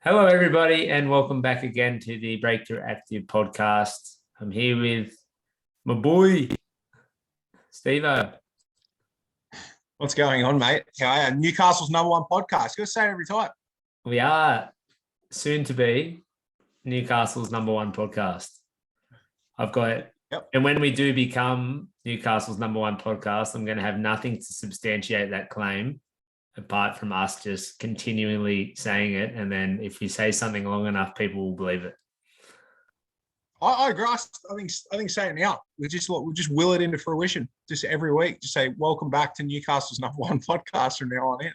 Hello, everybody, and welcome back again to the Break-Thru Active podcast. I'm here with my boy, Steve. What's going on, mate? How are you? Newcastle's number one podcast. Gotta say it every time. We are soon to be Newcastle's number one podcast. I've got it. Yep. And when we do become Newcastle's number one podcast, I'm going to have nothing to substantiate that claim apart from us just continually saying it. And then if you say something long enough, people will believe it. I agree. I think say it now. We'll just will it into fruition just every week. Just say, welcome back to Newcastle's number one podcast from now on in.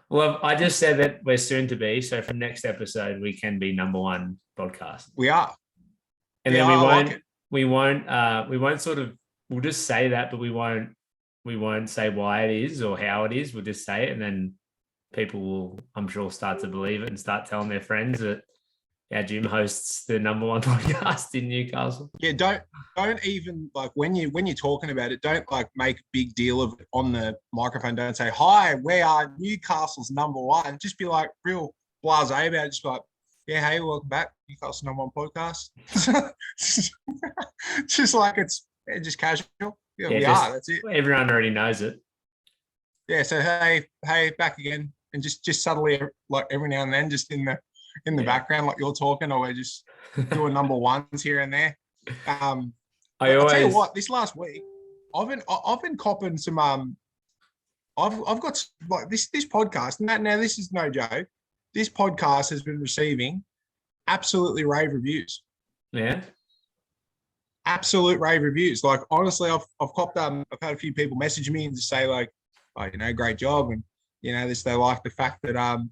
Well, I just said that we're soon to be. So from next episode, we can be number one podcast. We are. And then we'll just say that, but we won't say why it is or how it is. We'll just say it, and then people will, I'm sure, start to believe it and start telling their friends that our gym hosts the number one podcast in Newcastle. Yeah, don't even like when you're talking about it, don't like make a big deal of it on the microphone. Don't say, hi, we are Newcastle's number one. Just be like real blasé about it. Just be like, yeah, hey, welcome back, Newcastle's number one podcast. Just like it's just casual. Yeah, we are. That's it. Everyone already knows it. Yeah. So hey, back again, and just subtly, like every now and then, just in the background, like you're talking, or we're just doing number ones here and there. I'll tell you what. This last week, I've been copping some. I've got like this podcast. Now this is no joke. This podcast has been receiving absolutely rave reviews. Yeah. Absolute rave reviews. Like honestly, I've copped I've had a few people message me and just say like, oh, great job, and they like the fact that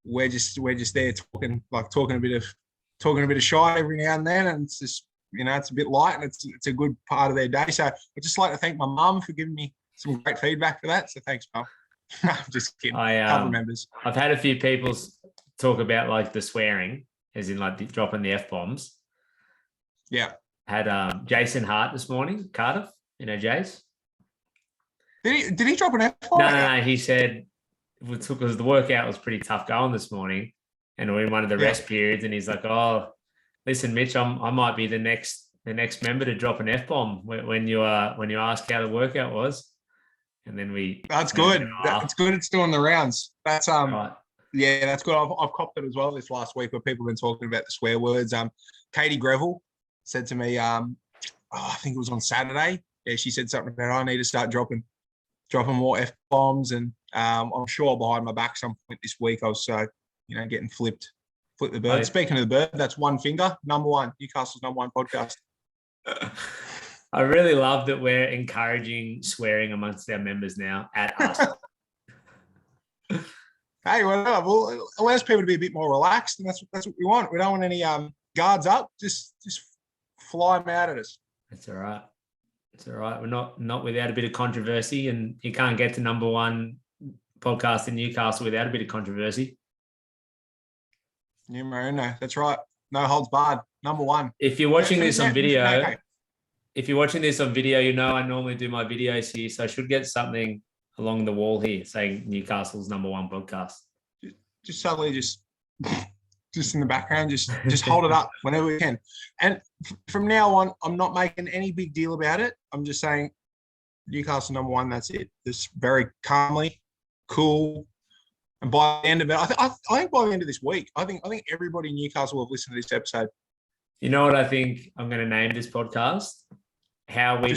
we're just there talking a bit of shite every now and then, and it's just it's a bit light and it's a good part of their day. So I'd just like to thank my mum for giving me some great feedback for that. So thanks, Mum. I'm just kidding. Couple members. I've had a few people talk about like the swearing, as in like dropping the F-bombs. Yeah. Had Jason Hart this morning, Cardiff, Jace. Did he drop an F-bomb? No. He said because the workout was pretty tough going this morning, and we're in one of the rest periods, and he's like, "Oh, listen, Mitch, I might be the next member to drop an F-bomb when you ask how the workout was." And then that's good. It's good. It's doing the rounds. That's right. Yeah, that's good. I've copped it as well this last week where people have been talking about the swear words. Katie Greville said to me, I think it was on Saturday. Yeah, she said something about I need to start dropping more F-bombs, and I'm sure behind my back some point this week I was getting flip the bird. Speaking of the bird, that's one finger, number one, Newcastle's number one podcast. I really love that we're encouraging swearing amongst our members now at us. Hey, whatever. Well, it allows people to be a bit more relaxed, and that's what we want. We don't want any guards up. Just fly them out at us. That's all right. It's all right. We're not without a bit of controversy, and you can't get to number one podcast in Newcastle without a bit of controversy. Numero uno. That's right. No holds barred. Number one. If you're watching this on video, I normally do my videos here, so I should get something along the wall here saying Newcastle's number one podcast. Just subtly, just in the background, just hold it up whenever we can. And from now on, I'm not making any big deal about it. I'm just saying Newcastle number one. That's it. Just very calmly, cool. And by the end of it, I think by the end of this week, I think everybody in Newcastle will have listened to this episode. You know what I think I'm going to name this podcast? How we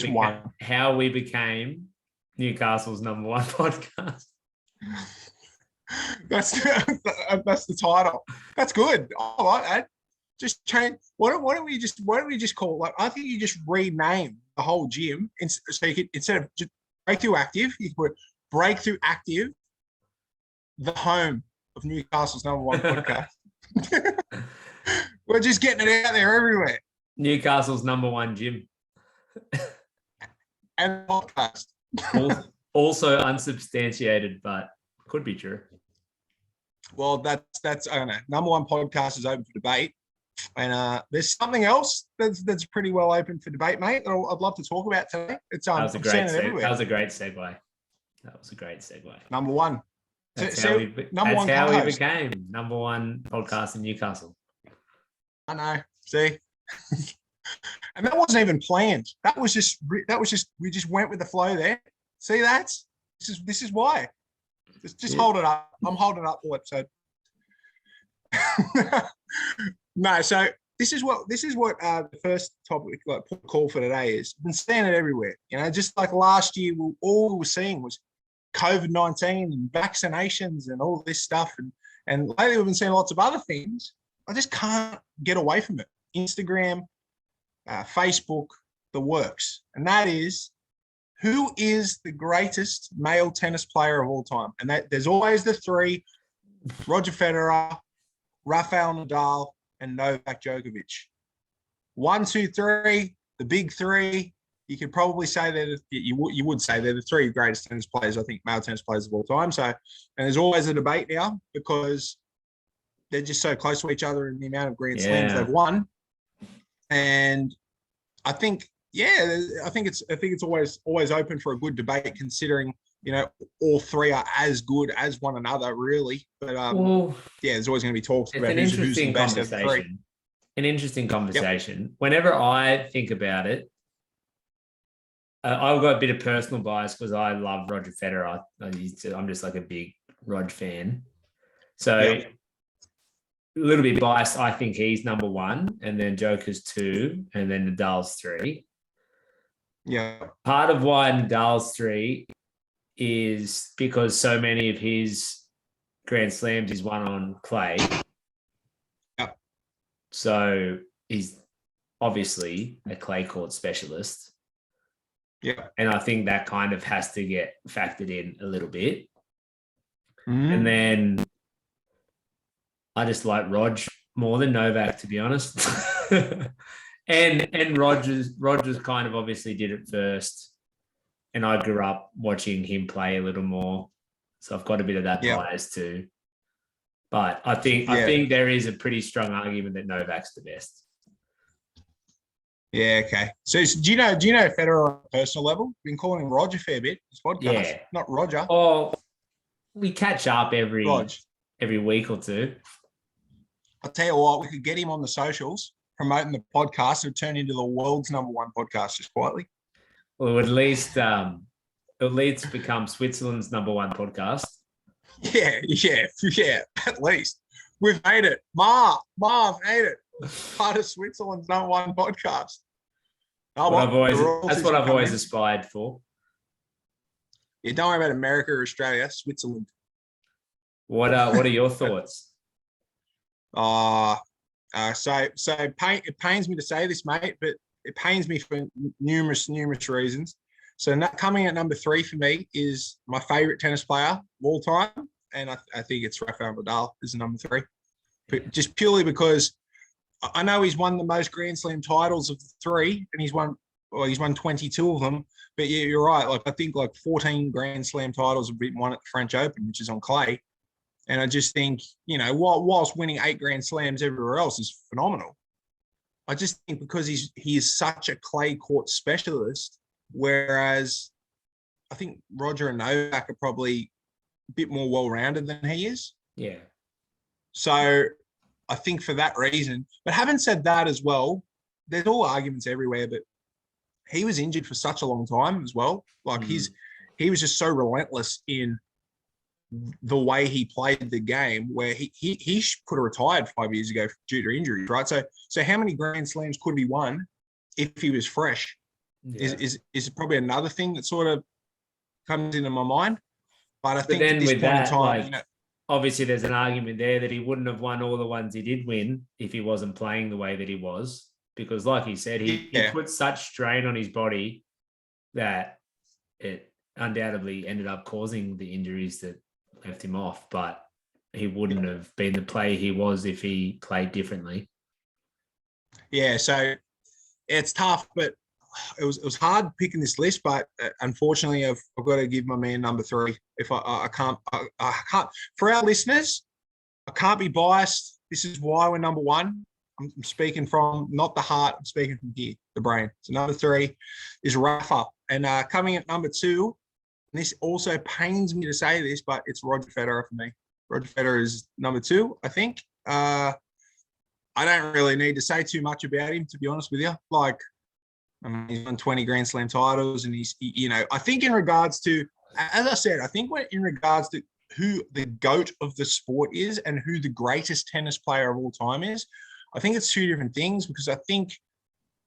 became Newcastle's number one podcast. That's the title. That's good. I like that. Just change. Why don't we just call it? Like, I think you just rename the whole gym, so you could, instead of just Break-Thru Active, you could put Break-Thru Active, the home of Newcastle's number one podcast. We're just getting it out there everywhere. Newcastle's number one gym. And podcast. Also unsubstantiated, but could be true. Well, that's I don't know. Number one podcast is open for debate, and there's something else that's pretty well open for debate, mate. That I'd love to talk about today. It's that was a great segue. Number one. That's So how we. number That's one how we co-host. became number one podcast in Newcastle. I know. See, and that wasn't even planned. That was just we just went with the flow there. See, this is why. Just hold it up. I'm holding it up all episode. No, so this is what the first topic, like call for today is. I've been seeing it everywhere. You know, just like last year, all we were seeing was COVID-19 and vaccinations and all this stuff. And lately we've been seeing lots of other things. I just can't get away from it. Instagram, Facebook, the works. And that is, who is the greatest male tennis player of all time? And there's always the three: Roger Federer, Rafael Nadal, and Novak Djokovic. 1, 2, 3, the big three. You could probably say that you would say they're the three greatest tennis players, I think, male tennis players of all time. So, and there's always a debate now because they're just so close to each other in the amount of Grand Slams they've won. And I think, I think it's always open for a good debate, considering, you know, all three are as good as one another, really. But there's always going to be talks about who's the best of the three. An interesting conversation. Yep. Whenever I think about it, I've got a bit of personal bias because I love Roger Federer. I'm just like a big Rog fan. So a little bit biased. I think he's number one, and then Joker's 2, and then Nadal's 3. Yeah. Part of why Nadal's 3 is because so many of his Grand Slams he's won on clay. Yeah. So he's obviously a clay court specialist. Yeah. And I think that kind of has to get factored in a little bit. And then I just like Rog more than Novak, to be honest. and Rogers kind of obviously did it first. And I grew up watching him play a little more. So I've got a bit of that bias too. But I think there is a pretty strong argument that Novak's the best. Yeah, okay. So do you know Federer on a personal level? Been calling him Roger a fair bit. His podcast, not Roger. Oh, we catch up every week or two. I'll tell you what, we could get him on the socials promoting the podcast and turn into the world's number one podcast just quietly. Well, at least become Switzerland's number one podcast. Yeah. At least we've made it. Marv made it. Part of Switzerland's number one podcast. That's what I've always aspired for. Yeah, don't worry about America or Australia, Switzerland. What are your thoughts? It pains me to say this, mate, but it pains me for numerous reasons. So coming at number 3 for me is my favorite tennis player of all time, and I think it's Rafael Nadal is number 3, but just purely because I know he's won the most Grand Slam titles of the 3, and he's won 22 of them. But yeah, you're right. Like I think 14 Grand Slam titles have been won at the French Open, which is on clay. And I just think, you know, whilst winning 8 Grand Slams everywhere else is phenomenal, I just think because he is such a clay court specialist, whereas I think Roger and Novak are probably a bit more well-rounded than he is. Yeah. So I think for that reason, but having said that as well, there's all arguments everywhere, but he was injured for such a long time as well. Like he was just so relentless in the way he played the game, where he could have retired 5 years ago due to injuries, right? So how many Grand Slams could he won if he was fresh? Yeah. Is probably another thing that sort of comes into my mind. But I think at this point in time, you know, obviously there's an argument there that he wouldn't have won all the ones he did win if he wasn't playing the way that he was. Because like he said, he put such strain on his body that it undoubtedly ended up causing the injuries that left him off. But he wouldn't have been the player he was if he played differently. Yeah, so it's tough, but it was hard picking this list, but unfortunately I've got to give my man number 3. If I can't for our listeners, I can't be biased. This is why we're number 1. I'm speaking from not the heart, I'm speaking from here, the brain. So number 3 is Rafa. And coming at number 2, this also pains me to say this, but it's Roger Federer for me. Roger Federer is number 2, I think. I don't really need to say too much about him, to be honest with you. Like, I mean, he's won 20 Grand Slam titles, and I think in regards to, as I said, I think in regards to who the GOAT of the sport is and who the greatest tennis player of all time is, I think it's 2 different things, because I think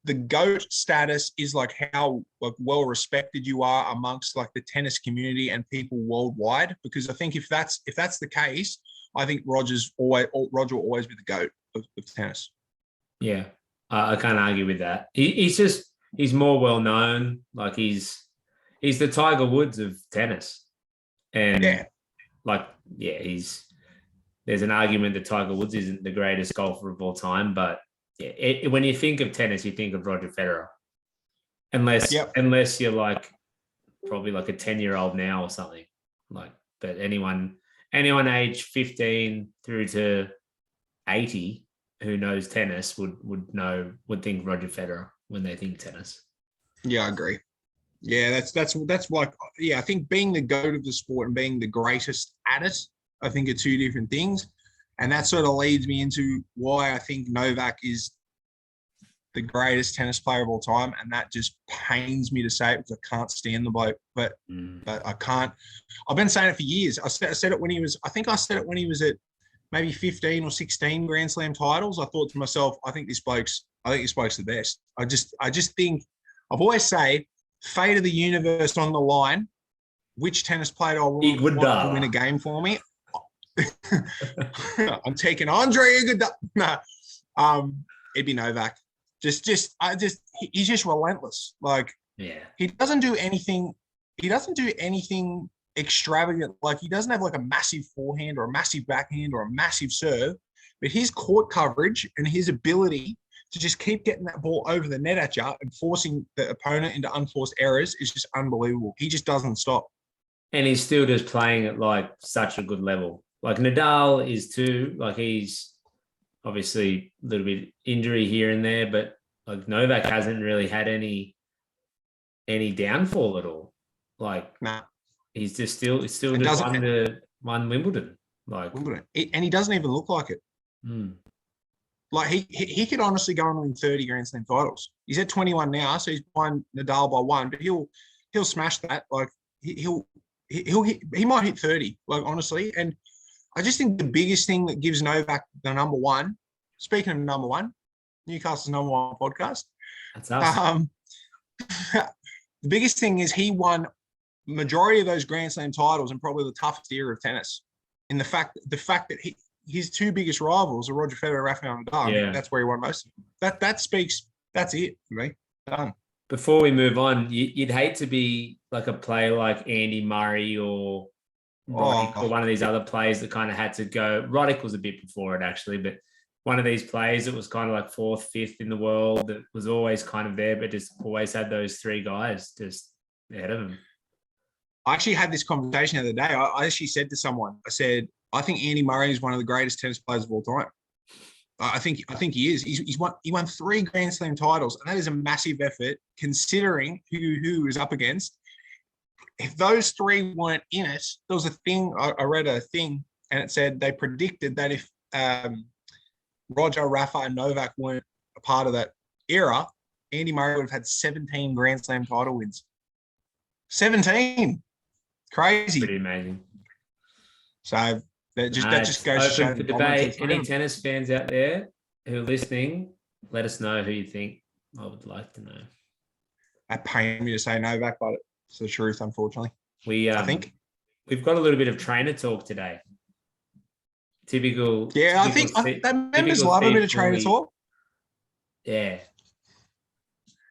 the GOAT status is like how like well respected you are amongst like the tennis community and people worldwide. Because I think if that's the case, I think Roger will always be the GOAT of tennis. Yeah, I can't argue with that. He's more well known. Like he's the Tiger Woods of tennis, and there's an argument that Tiger Woods isn't the greatest golfer of all time, but yeah, when you think of tennis, you think of Roger Federer, unless you're like probably like a 10-year-old now or something like. But anyone age 15 through to 80 who knows tennis would think Roger Federer when they think tennis. Yeah, I agree. Yeah, that's like, yeah, I think being the GOAT of the sport and being the greatest at it, I think are 2 different things. And that sort of leads me into why I think Novak is the greatest tennis player of all time. And that just pains me to say it because I can't stand the bloke, but I can't. I've been saying it for years. I said it when he was, I think I said it when he was at maybe 15 or 16 Grand Slam titles. I thought to myself, I think this bloke's the best. I just think, I've always say, fate of the universe on the line, which tennis player I want to win a game for me. I'm taking Andre Iguodala. It'd be Novak. He's just relentless. Like, yeah, he doesn't do anything extravagant. Like, he doesn't have like a massive forehand or a massive backhand or a massive serve, but his court coverage and his ability to just keep getting that ball over the net at you and forcing the opponent into unforced errors is just unbelievable. He just doesn't stop. And he's still just playing at like such a good level. Like Nadal is too, like he's obviously a little bit injury here and there, but like Novak hasn't really had any downfall at all. Like, he's just still just won Wimbledon. Like Wimbledon. And he doesn't even look like it. Like he could honestly go and win 30 Grand Slam titles. He's at 21 now, so he's behind Nadal by 1, but he'll smash that. Like he might hit 30, like, honestly. And I just think the biggest thing that gives Novak the number 1, speaking of number 1, Newcastle's number 1 podcast. That's us. The biggest thing is he won majority of those Grand Slam titles in probably the toughest era of tennis. In the fact that his 2 biggest rivals are Roger Federer and Rafael Nadal. Yeah. I think that's where he won most of them. That speaks. That's it for me. Done. Before we move on, you'd hate to be like a player like Andy Murray or Roddick or one of these other players that kind of had to go. Roddick was a bit before it, actually, but one of these players that was kind of like 4th, 5th in the world that was always kind of there, but just always had those 3 guys just ahead of him. I actually had this conversation the other day. I actually said to someone, I said, I think Andy Murray is one of the greatest tennis players of all time. I think he is. He won 3 Grand Slam titles, and that is a massive effort considering who is up against. If those 3 weren't in it, there was a thing. I read a thing, and it said they predicted that if Roger, Rafa, and Novak weren't a part of that era, Andy Murray would have had 17 Grand Slam title wins. 17, crazy, pretty amazing. So that just goes to show for debate. Any tennis fans out there who are listening, let us know who you think. I would like to know. That pains me to say Novak, but it's the truth, unfortunately. I think we've got a little bit of trainer talk today. Typical. Yeah, I think that members love a bit of trainer talk. Yeah.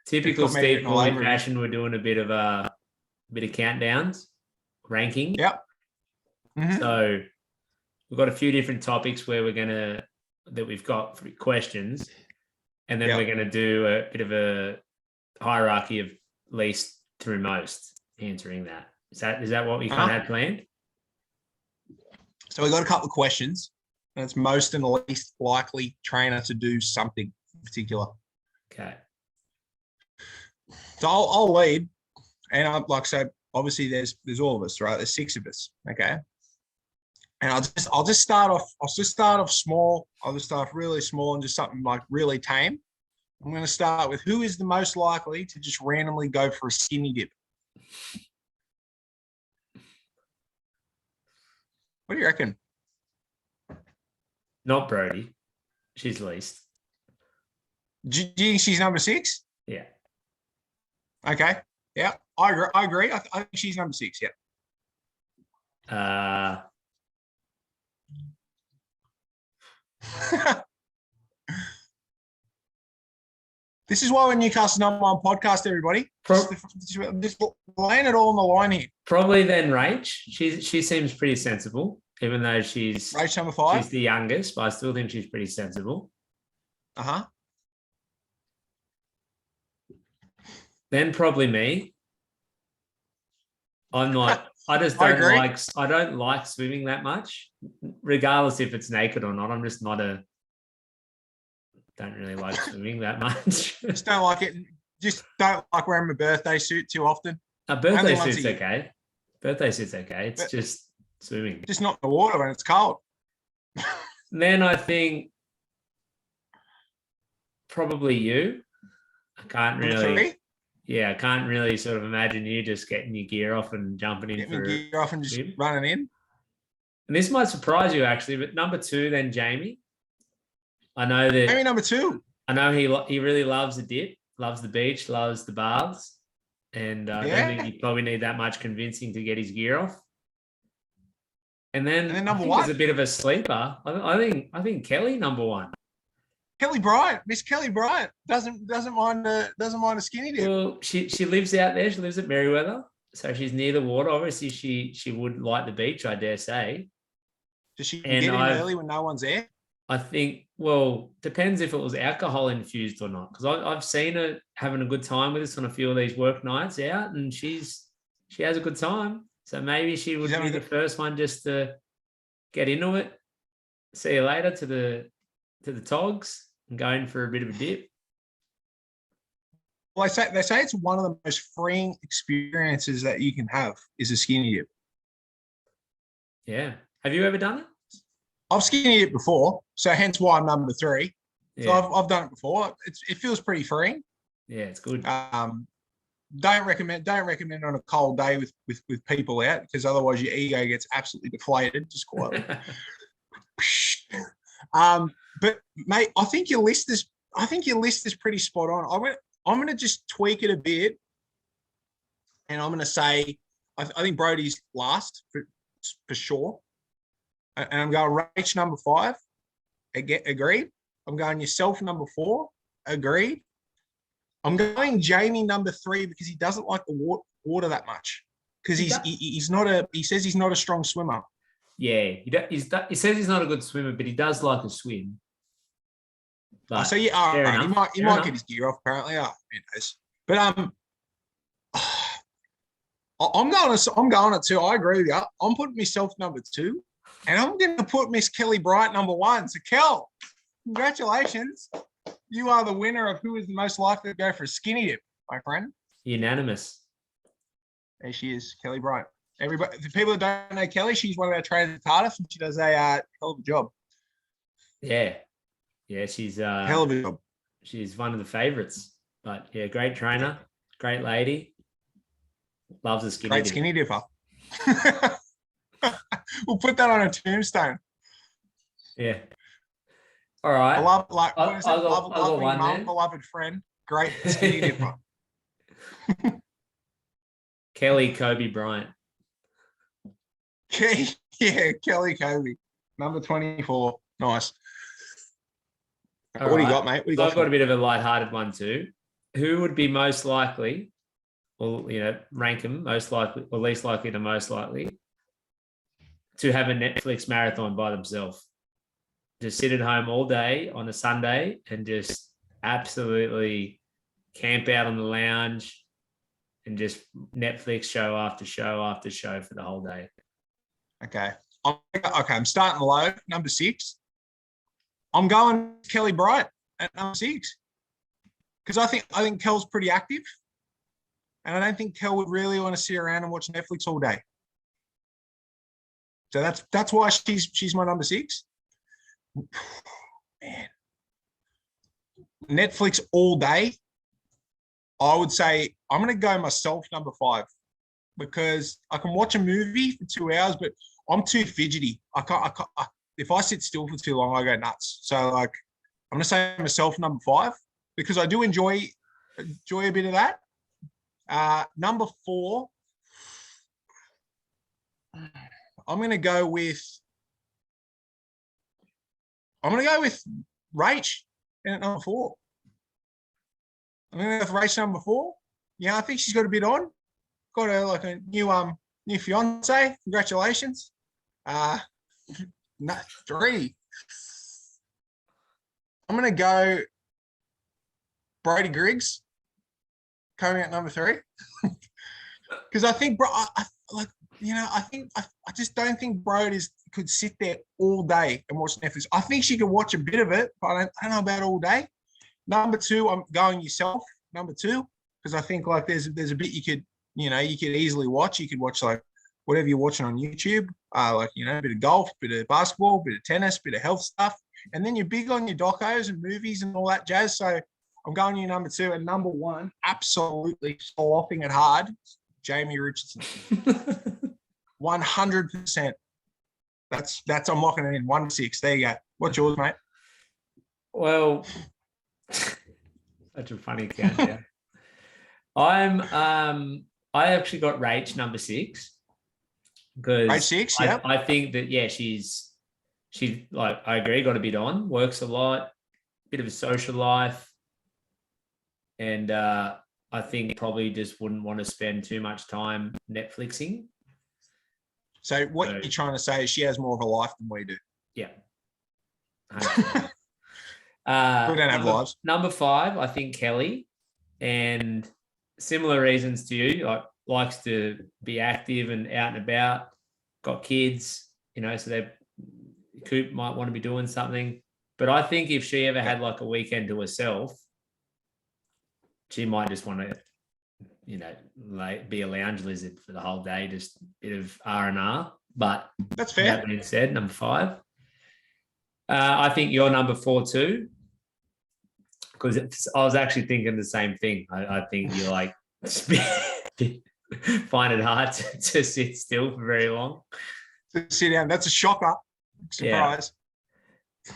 Typical Steve Mitch fashion. We're doing a bit of countdowns, ranking. Yep. Mm-hmm. So we've got a few different topics where we've got questions, and then we're gonna do a bit of a hierarchy of least through most, answering that. Is that what we kind of had planned? So we got a couple of questions, and it's most and least likely trainer to do something in particular. Okay. So I'll lead, and I'm like, so obviously there's all of us, right? There's 6 of us. Okay. And I'll just start off small. I'll just start off really small and just something like really tame. I'm going to start with who is the most likely to just randomly go for a skinny dip. What do you reckon? Not Brody. She's least. Do you think she's number 6? Yeah. Okay. Yeah, I agree. I think she's number 6. Yeah. This is why we're Newcastle's #1 podcast, everybody. Just laying it all on the line here. Probably then Rach. She seems pretty sensible, even though she's Rach number 5. She's the youngest, but I still think she's pretty sensible. Uh-huh. Then probably me. I'm not. I just don't like. I don't like swimming that much, regardless if it's naked or not. I'm just not a. Don't really like swimming that much. Just don't like it. Just don't like wearing my birthday suit too often. A birthday suit's okay. Birthday suit's okay. It's just swimming. Just not in the water when it's cold. Then I think probably you. I can't really. Yeah, I can't really sort of imagine you just getting your gear off and jumping in for gear off and just running in. And this might surprise you actually, but number 2, then Jamie. I know that. Jamie number 2. I know he really loves the dip, loves the beach, loves the baths, and I don't think you probably need that much convincing to get his gear off. And then number 1 is a bit of a sleeper. I think Kelly number 1. Kelly Bryant, Miss Kelly Bryant doesn't mind a skinny dip. Well, she lives out there. She lives at Merriweather, so she's near the water. Obviously, she would like the beach, I dare say. Does she get in early when no one's there? I think. Well, depends if it was alcohol infused or not. Because I've seen her having a good time with us on a few of these work nights out, and she has a good time. So maybe she would be the first one just to get into it. See you later to the togs. And going for a bit of a dip. Well, they say it's one of the most freeing experiences that you can have is a skinny dip. Yeah. Have you ever done it? I've skinny dipped before, so hence why I'm number 3. Yeah. So I've done it before. It feels pretty freeing. Yeah, it's good. Don't recommend on a cold day with people out because otherwise your ego gets absolutely deflated. Just quietly. But mate, I think your list is pretty spot on. I'm gonna just tweak it a bit, and I'm gonna say I think Brody's last for sure, and I'm going Rach number 5. Agreed. I'm going yourself number 4. Agreed. I'm going Jamie number 3 because he doesn't like the water that much because he says he's not a strong swimmer. Yeah, he says he's not a good swimmer, but he does like to swim. But so yeah, he might get his gear off apparently. But I'm going at 2. I agree with you. I'm putting myself number 2, and I'm going to put Miss Kelly Bryant number 1. So Kel, congratulations, you are the winner of who is the most likely to go for a skinny dip, my friend. Unanimous. There she is, Kelly Bryant. Everybody, the people that don't know Kelly, she's one of our trainers at Cardiff, and she does a hell of a job. Yeah, she's hell of a job. She's one of the favourites. But yeah, great trainer, great lady, loves a skinny great dip. Skinny dipper. We'll put that on a tombstone. Yeah. All right. I love beloved friend, great skinny dipper. Kelly Kobe Bryant. Yeah, Kelly Kobe, number 24. Nice. What do you got, mate? I've got a bit of a lighthearted one too. Who would be most likely, or rank them most likely, or least likely to most likely, to have a Netflix marathon by themselves? Just sit at home all day on a Sunday and just absolutely camp out on the lounge and just Netflix show after show after show for the whole day. Okay. I'm starting low, number 6. I'm going Kelly Bryant at number 6 because I think Kel's pretty active. And I don't think Kel would really want to sit around and watch Netflix all day. So that's why she's my number 6. Man. Netflix all day. I would say I'm going to go myself number 5 because I can watch a movie for 2 hours, but I'm too fidgety. If I sit still for too long, I go nuts. So like, I'm going to say myself number 5 because I do enjoy a bit of that. Number 4, I'm going to go with Rach at number 4. I'm going to go with Rach number 4. Yeah, I think she's got a bit on. Got her like a new fiance. Congratulations. 3. I'm going to go Brody Griggs coming at number 3 because I think I just don't think Brody could sit there all day and watch Netflix. I think she could watch a bit of it, but I don't know about all day. Number 2, I'm going yourself. Number 2 because I think like there's a bit you could easily watch. You could watch like whatever you're watching on YouTube, like a bit of golf, bit of basketball, bit of tennis, bit of health stuff, and then you're big on your docos and movies and all that jazz. So I'm going to number 2 and number 1, absolutely slopping it hard. Jamie Richardson, 100%. That's I'm locking it in 1-6. There you go. What's yours, mate? Well, such a funny count. Yeah. I actually got Rach number 6 because Rach 6. Yeah, I think that she's like I agree, got a bit on, works a lot, bit of a social life, and I think probably just wouldn't want to spend too much time Netflixing. So what you're trying to say is she has more of a life than we do. Yeah. We don't have lives. Number 5, I think Kelly, and similar reasons to you. Like likes to be active and out and about. Got kids, so Coop might want to be doing something. But I think if she ever had like a weekend to herself, she might just want to, be a lounge lizard for the whole day, just a bit of R&R. But that's fair. That being said, number 5. I think you're number 4 too, because I was actually thinking the same thing. I think you're like find it hard to sit still for very long. To sit down, that's a shocker. Surprise.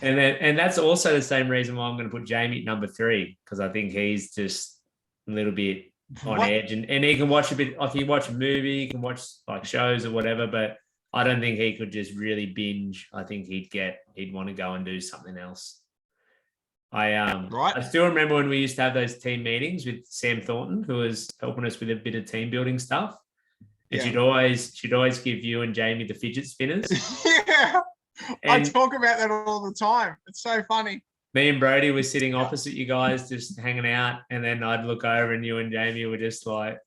Yeah. And that's also the same reason why I'm going to put Jamie at number 3 because I think he's just a little bit on edge, and he can watch a bit. Like he watch a movie, he can watch like shows or whatever, but I don't think he could just really binge. I think he'd want to go and do something else. I still remember when we used to have those team meetings with Sam Thornton, who was helping us with a bit of team building stuff. And she'd always give you and Jamie the fidget spinners. Yeah. I talk about that all the time. It's so funny. Me and Brody were sitting opposite you guys, just hanging out, and then I'd look over and you and Jamie were just like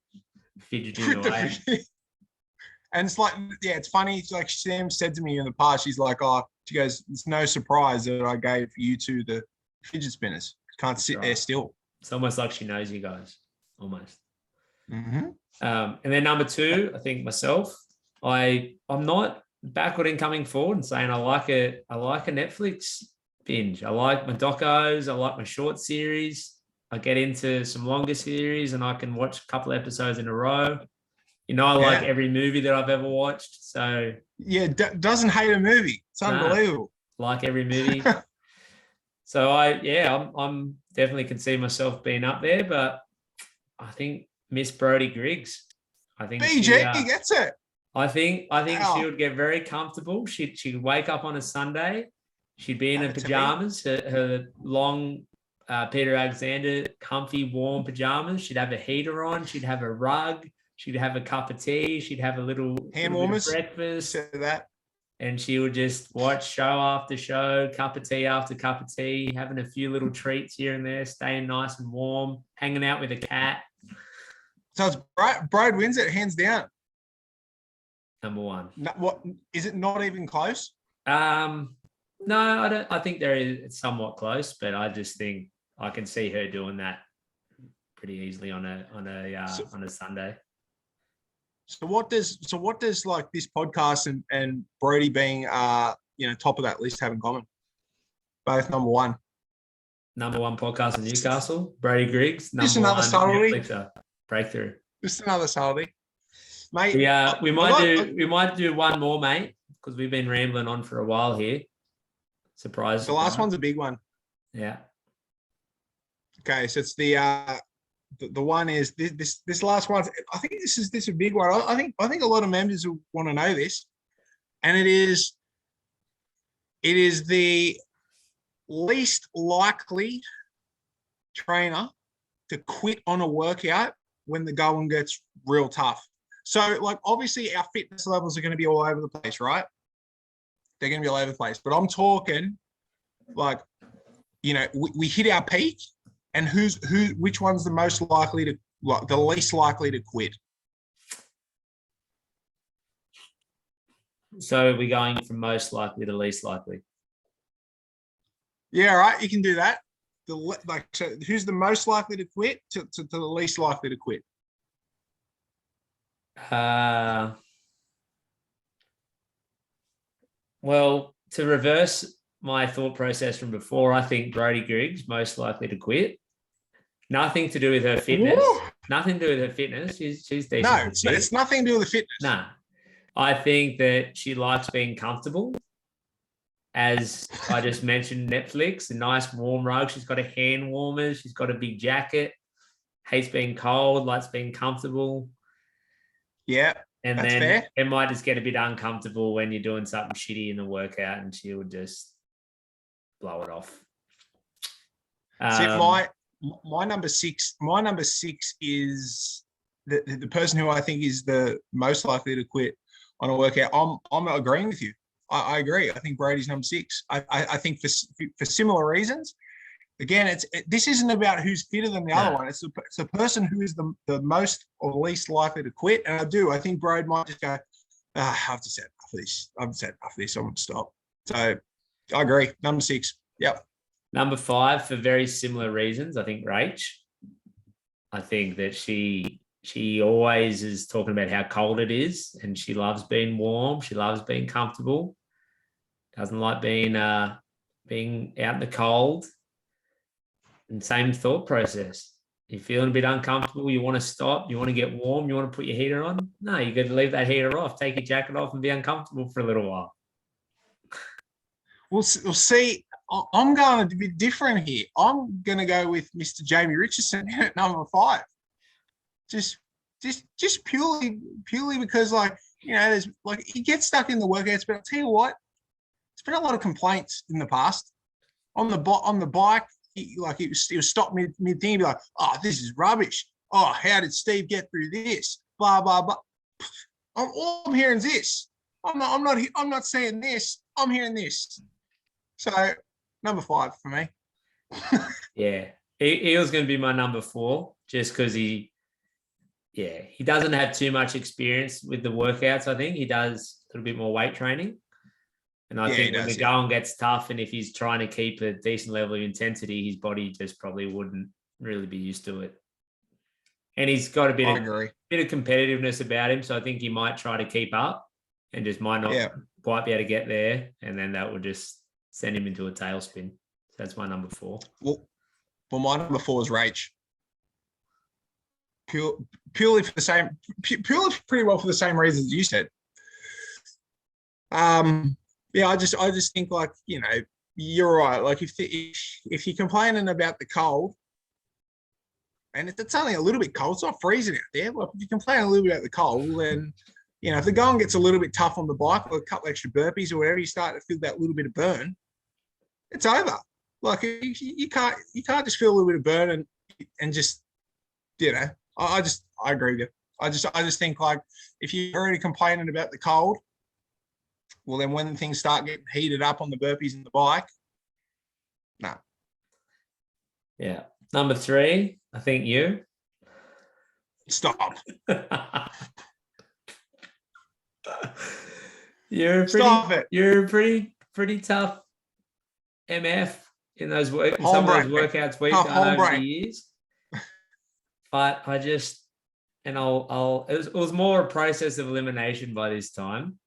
fidgeting away. And it's like, it's funny. It's like Sam said to me in the past, she goes, it's no surprise that I gave you 2 the fidget spinners. Can't sit there still. It's almost like she knows you guys, almost. Mm-hmm. And then number 2, I think myself. I'm not backward in coming forward and saying I like a Netflix binge. I like my docos. I like my short series. I get into some longer series and I can watch a couple of episodes in a row. I like every movie that I've ever watched. So doesn't hate a movie. It's unbelievable. Like every movie. So I'm definitely can see myself being up there, but I think Miss Brody Griggs. I think BG gets it. I think she would get very comfortable. She'd wake up on a Sunday. She'd be in her pajamas, her long Peter Alexander comfy warm pajamas. She'd have a heater on. She'd have a rug. She'd have a cup of tea. She'd have a little hand warmers, breakfast. That. And she would just watch show after show, cup of tea after cup of tea, having a few little treats here and there, staying nice and warm, hanging out with a cat. So it's Brode wins it hands down. Number 1. What is it? Not even close. No, I don't. I think it's somewhat close, but I just think I can see her doing that pretty easily on a Sunday. So what does like this podcast and Brody being top of that list have in common? Both number one. Number one podcast in Newcastle, Brody Griggs. Just another subtlety. Netflixer, Break-Thru. Just another subtlety, mate. We might do one more, mate, because we've been rambling on for a while here. Surprise! The last one's a big one. Yeah. Okay, so it's the one is this last one. I think this is a big one. I think a lot of members will want to know this, and it is the least likely trainer to quit on a workout when the going gets real tough. So, like, obviously our fitness levels are going to be all over the place, right? They're going to be all over the place. But I'm talking, like, we hit our peak, and which one's the most likely to, like, the least likely to quit? So we're going from most likely to least likely. Yeah, right. You can do that. So who's the most likely to quit to the least likely to quit? Well, to reverse my thought process from before, I think Brody Griggs most likely to quit. Nothing to do with her fitness. Woo! Nothing to do with her fitness. She's decent. No, it's nothing to do with the fitness. Nah. I think that she likes being comfortable. As I just mentioned, Netflix, a nice warm rug. She's got a hand warmer. She's got a big jacket. Hates being cold, likes being comfortable. Yeah, and that's then fair. It might just get a bit uncomfortable when you're doing something shitty in the workout, and she would just blow it off. See, my number six. My number six is the person who I think is the most likely to quit on a workout. I'm agreeing with you. I agree. I think Brady's number six. I think for similar reasons. Again, this isn't about who's fitter than the other one. It's a person who is the most or least likely to quit. And I think Brady might just go, I've just had enough of this. I've just had enough of this. I'm going to stop. So I agree. Number six. Yep. Number five, for very similar reasons, I think Rach. I think that she always is talking about how cold it is, and she loves being warm. She loves being comfortable. Doesn't like being out in the cold. And same thought process. You're feeling a bit uncomfortable. You want to stop. You want to get warm. You want to put your heater on. No, you got to leave that heater off. Take your jacket off and be uncomfortable for a little while. We'll see. I'm going to be different here. I'm going to go with Mr. Jamie Richardson at number 5. Just purely because, like, there's, like, he gets stuck in the workouts. But I'll tell you what, there's been a lot of complaints in the past on the bike. He was stopped mid thing. He'd be like, "Oh, this is rubbish. Oh, how did Steve get through this? Blah blah blah." All I'm hearing is this. I'm not saying this. I'm hearing this. So number 5 for me. Yeah, he was going to be my number 4 just because he doesn't have too much experience with the workouts. I think he does a little bit more weight training. And I think when the going gets tough, and if he's trying to keep a decent level of intensity, his body just probably wouldn't really be used to it. And he's got a bit of competitiveness about him, so I think he might try to keep up and just might not quite be able to get there, and then that would just send him into a tailspin. So that's my number 4. Well, my number 4 is Rach. Purely pretty well for the same reasons you said. Yeah, I just think, like, you're right. Like, if you're complaining about the cold, and it's only a little bit cold, it's not freezing out there. Like, if you complain a little bit about the cold, then if the going gets a little bit tough on the bike, or a couple extra burpees or whatever, you start to feel that little bit of burn. It's over. Like, you can't just feel a little bit of burn and just I agree with you. I just think, like, if you're already complaining about the cold, well, then when things start getting heated up on the burpees and the bike, no. Yeah. Number 3, I think you. Stop. You're a pretty tough MF in some of those workouts we've done over the years. but I just, and it was more a process of elimination by this time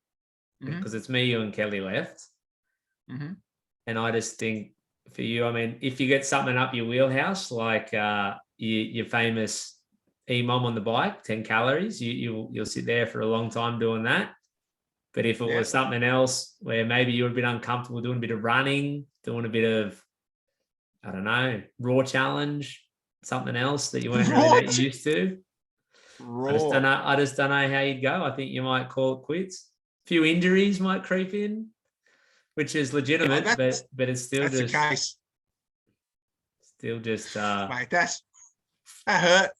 because it's me, you, and Kelly left. Mm-hmm. And I just think for you, I mean, if you get something up your wheelhouse, like your famous E-mom on the bike, 10 calories, you'll sit there for a long time doing that. But if it was something else where maybe you were a bit uncomfortable doing a bit of running, doing a bit of, I don't know, raw challenge, something else that you weren't really that used to. I just don't know how you'd go. I think you might call it quits. A few injuries might creep in, which is legitimate, but it's still that's just the case. Still just mate, that hurt.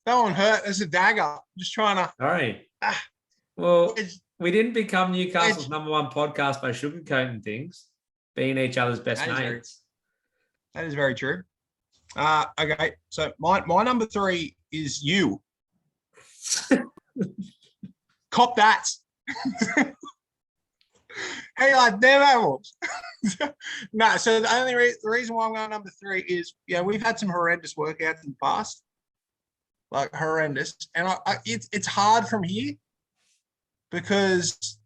That one hurt. It's a dagger. I'm just trying to. Sorry. Well, we didn't become Newcastle's number one podcast by sugarcoating things, being each other's best mates. That is very true. Okay, so my number 3 is you. Cop that. Hey, like damn animals. No, so the reason why I'm going number 3 is we've had some horrendous workouts in the past, like horrendous, and it's hard from here because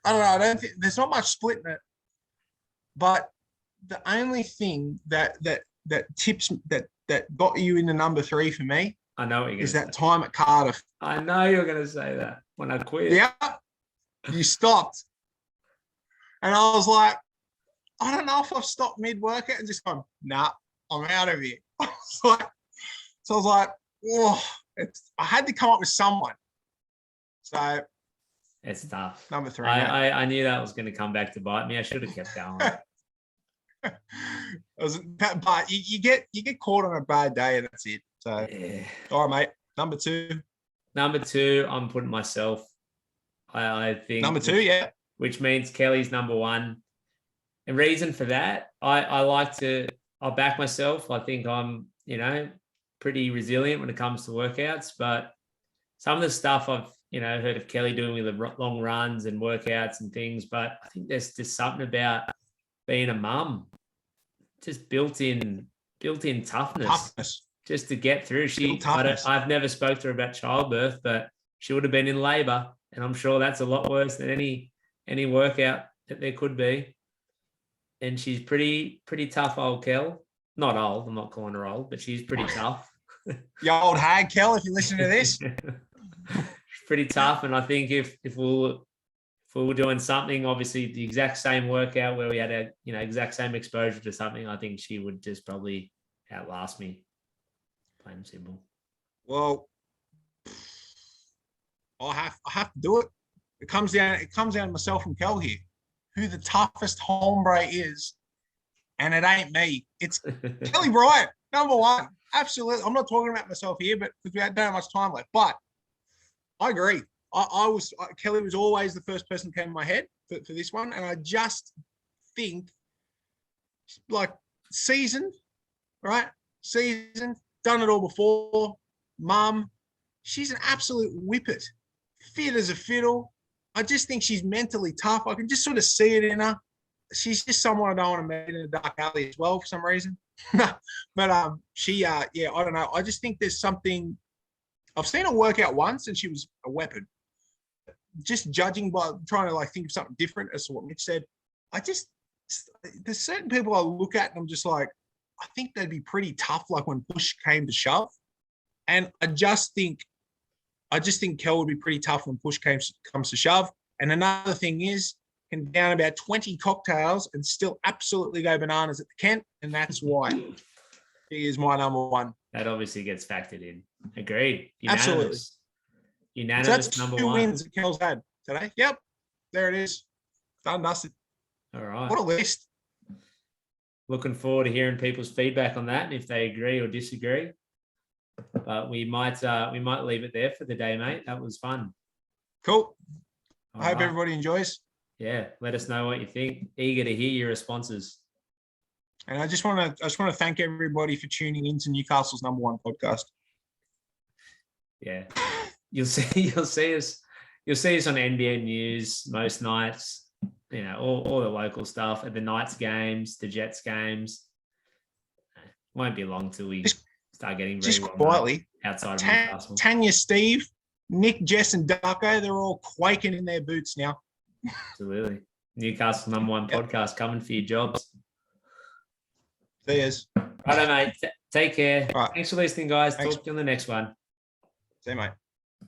I don't know. I don't think there's not much split in it, but the only thing that tips that got you into number 3 for me, I know what you're is that time at Cardiff. I know you're going to say that when I quit. Yeah, you stopped. And I was like, I don't know if I've stopped mid-workout and just gone, nah, I'm out of here. I was like, oh, I had to come up with someone. So it's tough. Number 3. I knew that was going to come back to bite me. I should have kept going. But you get caught on a bad day and that's it. So, all right, mate. Number 2. Number 2, I'm putting myself. I think number 2, which means Kelly's number 1. And reason for that, I'll back myself. I think I'm, pretty resilient when it comes to workouts, but some of the stuff I've, heard of Kelly doing with the long runs and workouts and things, but I think there's just something about being a mum, just built-in toughness. Just to get through. I've never spoke to her about childbirth, but she would have been in labor, and I'm sure that's a lot worse than any workout that there could be. And she's pretty tough, old Kel. Not old, I'm not calling her old, but she's pretty tough. You old hag, Kel, if you listen to this. She's pretty tough, and I think if we were doing something, obviously the exact same workout where we had a exact same exposure to something, I think she would just probably outlast me. Plain and simple. Well, I have to do it. It comes down to myself and Kel here, who the toughest hombre is, and it ain't me. It's Kelly Bryant, number 1. Absolutely. I'm not talking about myself here, but because we don't have much time left. But I agree. Kelly was always the first person that came to my head for this one, and I just think, like, seasoned, right? Seasoned, done it all before. Mum, she's an absolute whippet, fit as a fiddle. I just think she's mentally tough. I can just sort of see it in her. She's just someone I don't want to meet in a dark alley as well for some reason. But she, I don't know. I just think there's something. I've seen her work out once, and she was a weapon. Just judging by trying to think of something different as to what Mitch said. There's certain people I look at and I'm just like, I think they'd be pretty tough, like when push came to shove. And I just think Kel would be pretty tough when push comes to shove. And another thing is, can down about 20 cocktails and still absolutely go bananas at the Kent, and that's why he is my number 1. That obviously gets factored in. Agreed. Unanimous. Absolutely. Unanimous. So that's number 2 1. wins that Kel's had today. Yep, there it is. Done, dusted. All right. What a list. Looking forward to hearing people's feedback on that, and if they agree or disagree. But we might leave it there for the day, mate. That was fun. Cool. I hope everybody enjoys. Yeah, let us know what you think. Eager to hear your responses. And I just want to thank everybody for tuning into Newcastle's number 1 podcast. Yeah, you'll see us on NBA News most nights. All the local stuff at the Knights games, the Jets games. Won't be long till we start getting very Just well known quietly, outside of Newcastle. Tanya, Steve, Nick, Jess, and Ducko, they're all quaking in their boots now. Absolutely. Newcastle #1 podcast coming for your jobs. See yous. Righto, mate. Take care. All right. Thanks for listening, guys. Thanks. Talk to you on the next one. See you, mate.